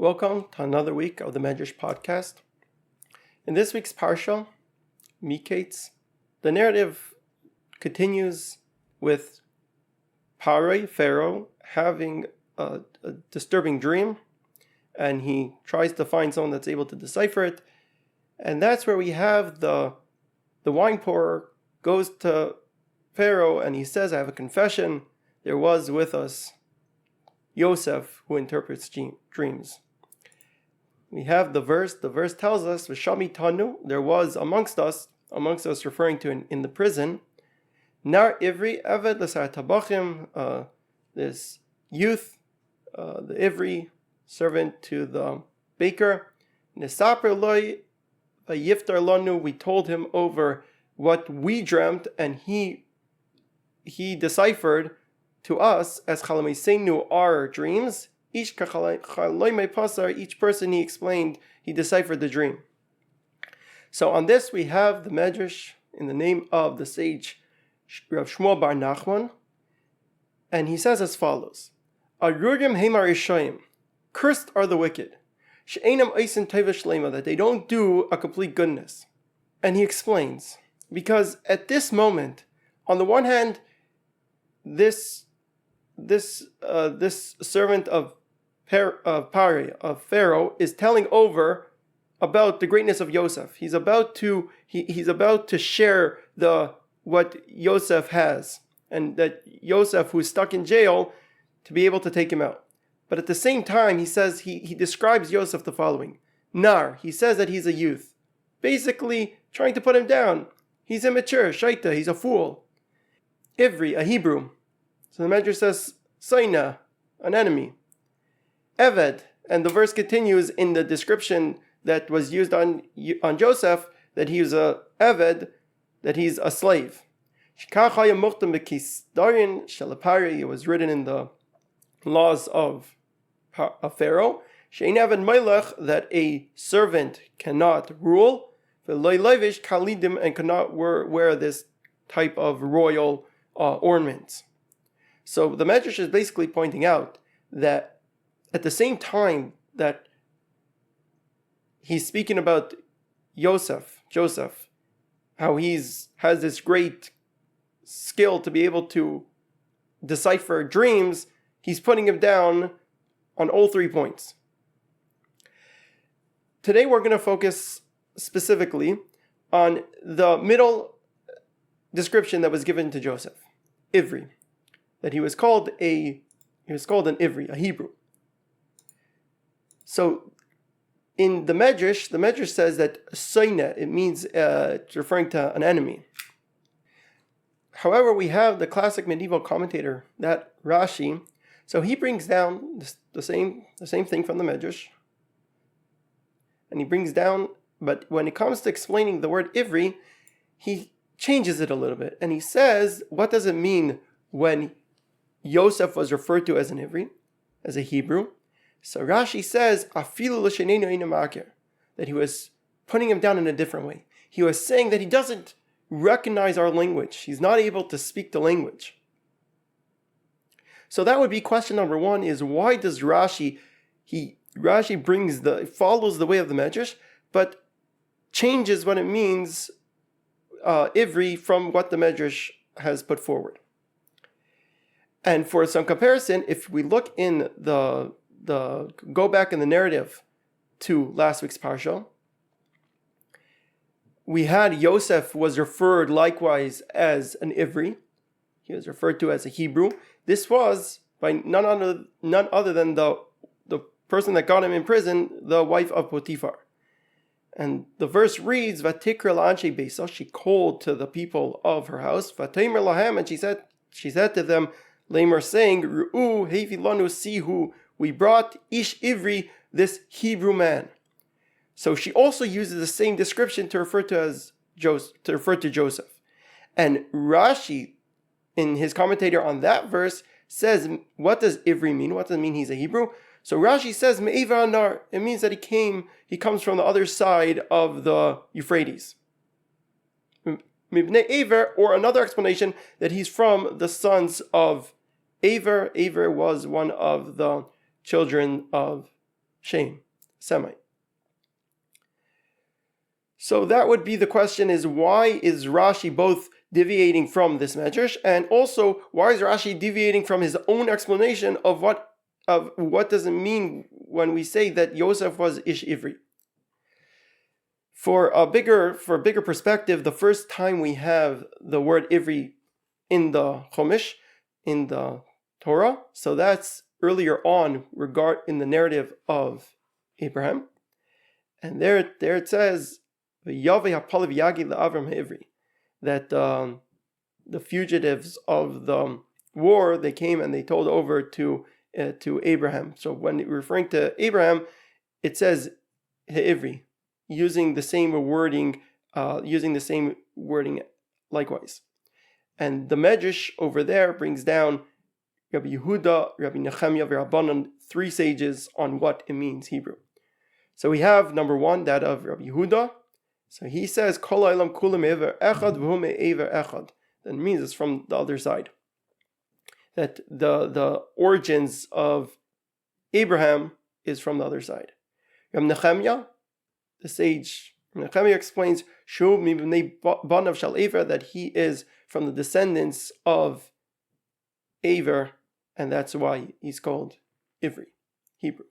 Welcome to another week of the Medrash podcast. In this week's parsha, Miketz, the narrative continues with Pharaoh, having a disturbing dream, and he tries to find someone that's able to decipher it. And that's where we have the wine pourer goes to Pharaoh and he says, I have a confession. There was with us Yosef who interprets dreams. We have the verse tells us, V'shami tanu, there was amongst us referring to in the prison, Nar Ivri Eved L'sar Tabachim, this youth, the Ivri, servant to the baker, Nesaper loy Yiftar lanu, we told him over what we dreamt, and he deciphered to us as Chalameisenu our dreams. Each person he explained, he deciphered the dream. So on this we have the Medrash in the name of the sage Rav Shmuel Bar Nachman, and he says as follows: Arurim heimar ishoyim, cursed are the wicked, she'enam eisen teva shlema, that they don't do a complete goodness. And he explains, because at this moment, on the one hand, this servant of Pharaoh is telling over about the greatness of Yosef. He's about to share what Yosef has, and that Yosef, who's stuck in jail, to be able to take him out. But at the same time, he says he describes Yosef the following: Nar, he says that he's a youth, basically trying to put him down. He's immature, shaita, he's a fool. Ivri, a Hebrew. So the Medrash says Saina, an enemy. Eved, and the verse continues in the description that was used on Joseph, that he was a Eved, that he's a slave. It was written in the laws of Pharaoh, that a servant cannot rule, and cannot wear this type of royal ornaments. So the Medrash is basically pointing out that at the same time that he's speaking about Joseph, how has this great skill to be able to decipher dreams, he's putting him down on all 3 points. Today we're going to focus specifically on the middle description that was given to Joseph, Ivri, that he was called an Ivri, a Hebrew. So in the Medrash says that Soina, it means it's referring to an enemy. However, we have the classic medieval commentator, that Rashi, so he brings down the same thing from the Medrash, and he brings down, but when it comes to explaining the word Ivri, he changes it a little bit, and he says, what does it mean when Yosef was referred to as an Ivri, as a Hebrew? So Rashi says, that he was putting him down in a different way. He was saying that he doesn't recognize our language. He's not able to speak the language. So that would be question number 1, is why does Rashi follows the way of the Medrash, but changes what it means, Ivri, from what the Medrash has put forward. And for some comparison, if we look in go back in the narrative to last week's parsha, we had Yosef was referred likewise as an Ivri. He was referred to as a Hebrew. This was by none other than the person that got him in prison, the wife of Potiphar. And the verse reads, Vatikra la'anshe beisa, she called to the people of her house, Vataymer lahem, and she said to them, Lamer, saying, Ru'u hevi lanu, see who we brought, Ish Ivri, this Hebrew man. So she also uses the same description to refer to Joseph. And Rashi, in his commentator on that verse, says, what does Ivri mean? What does it mean he's a Hebrew? So Rashi says, Me'eva Anar, it means that he comes from the other side of the Euphrates. Mibnei Aver, or another explanation, that he's from the sons of Aver. Aver was one of the children of Shem, Semite. So that would be the question: is why is Rashi both deviating from this medrash, and also why is Rashi deviating from his own explanation of what does it mean when we say that Yosef was Ish Ivri? For a bigger perspective, the first time we have the word Ivri in the Chumash, in the Torah, so that's earlier on in the narrative of Abraham, and there it says that the fugitives of the war, they came and they told over to Abraham. So when referring to Abraham, it says Ha'ivri, using the same wording likewise. And the Medrash over there brings down Rabbi Yehuda, Rabbi Nechemia, Rabbanan, 3 sages on what it means Hebrew. So we have number 1, that of Rabbi Yehuda. So he says, Kol ha'olam kulam ever echad v'hu me'ever echad. That means it's from the other side. That the origins of Abraham is from the other side. Rabbi Nechemia, the sage, Nechemia explains, Shu mibnei banav shal Ever, that he is from the descendants of Aver, and that's why he's called Ivri, Hebrew.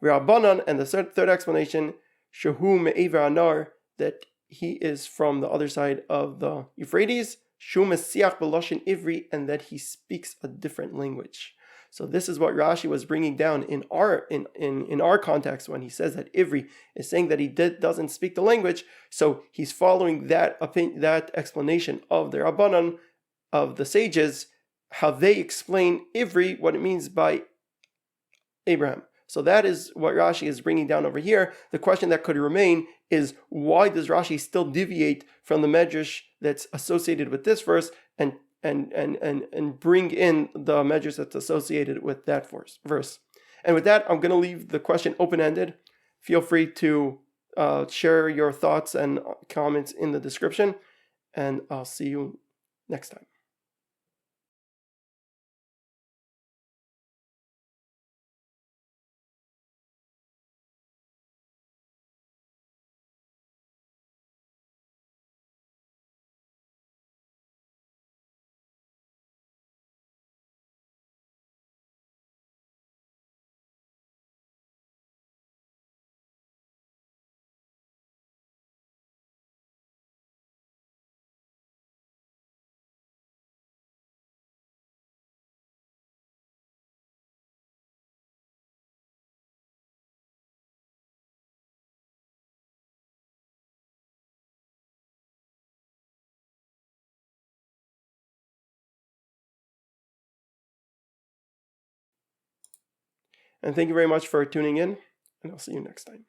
Rabbanan, and the third explanation, Shehu me'ever anar, that he is from the other side of the Euphrates, Shu mesiach b'loshen Ivri, and that he speaks a different language. So this is what Rashi was bringing down in our context when he says that Ivri is saying that he doesn't speak the language. So he's following that explanation of the Rabbanan, of the sages, how they explain Ivri, what it means by Abraham. So that is what Rashi is bringing down over here. The question that could remain is, why does Rashi still deviate from the medrash that's associated with this verse and bring in the medrash that's associated with that verse? And with that, I'm going to leave the question open-ended. Feel free to share your thoughts and comments in the description, and I'll see you next time. And thank you very much for tuning in, and I'll see you next time.